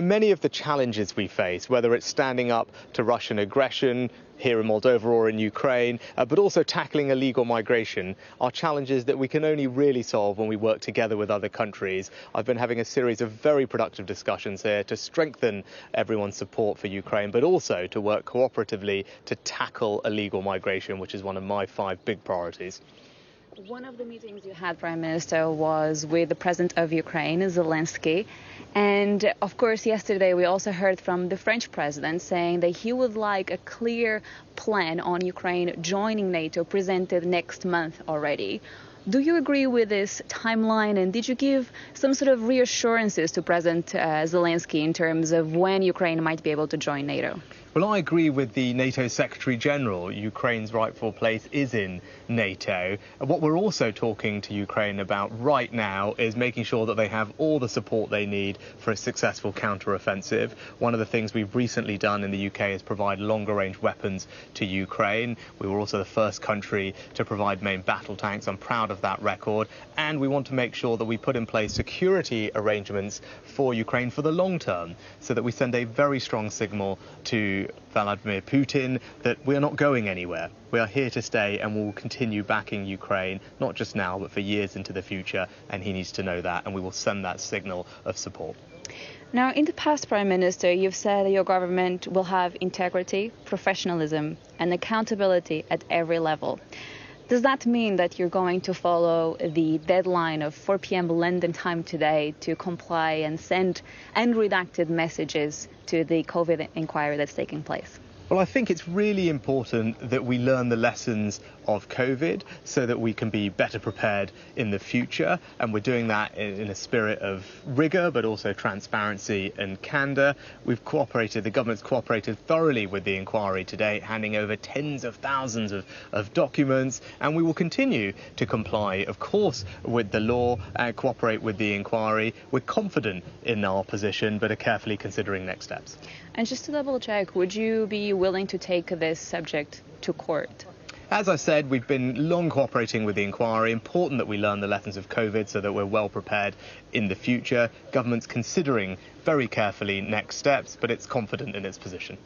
Many of the challenges we face, whether it's standing up to Russian aggression here in Moldova or in Ukraine, but also tackling illegal migration, are challenges that we can only really solve when we work together with other countries. I've been having a series of very productive discussions here to strengthen everyone's support for Ukraine, but also to work cooperatively to tackle illegal migration, which is one of my 5 big priorities. One of the meetings you had, Prime Minister, was with the President of Ukraine, Zelensky. And of course, yesterday we also heard from the French President saying that he would like a clear plan on Ukraine joining NATO presented next month already. Do you agree with this timeline, and did you give some sort of reassurances to President Zelensky in terms of when Ukraine might be able to join NATO? Well, I agree with the NATO Secretary General. Ukraine's rightful place is in NATO. And what we're also talking to Ukraine about right now is making sure that they have all the support they need for a successful counter-offensive. One of the things we've recently done in the UK is provide longer-range weapons to Ukraine. We were also the first country to provide main battle tanks. I'm proud of that record. And we want to make sure that we put in place security arrangements for Ukraine for the long term, so that we send a very strong signal to Vladimir Putin that we are not going anywhere. We are here to stay, and will continue backing Ukraine, not just now, but for years into the future. And he needs to know that, and we will send that signal of support. Now, in the past, Prime Minister, you've said that your government will have integrity, professionalism and accountability at every level. Does that mean that you're going to follow the deadline of 4 p.m. London time today to comply and send unredacted messages to the COVID inquiry that's taking place? Well, I think it's really important that we learn the lessons of COVID so that we can be better prepared in the future. And we're doing that in a spirit of rigour, but also transparency and candour. We've cooperated, the government's cooperated thoroughly with the inquiry today, handing over tens of thousands of documents. And we will continue to comply, of course, with the law and cooperate with the inquiry. We're confident in our position, but are carefully considering next steps. And just to double check, would you be willing to take this subject to court? As I said, we've been long cooperating with the inquiry. Important that we learn the lessons of COVID so that we're well prepared in the future. Government's considering very carefully next steps, but it's confident in its position.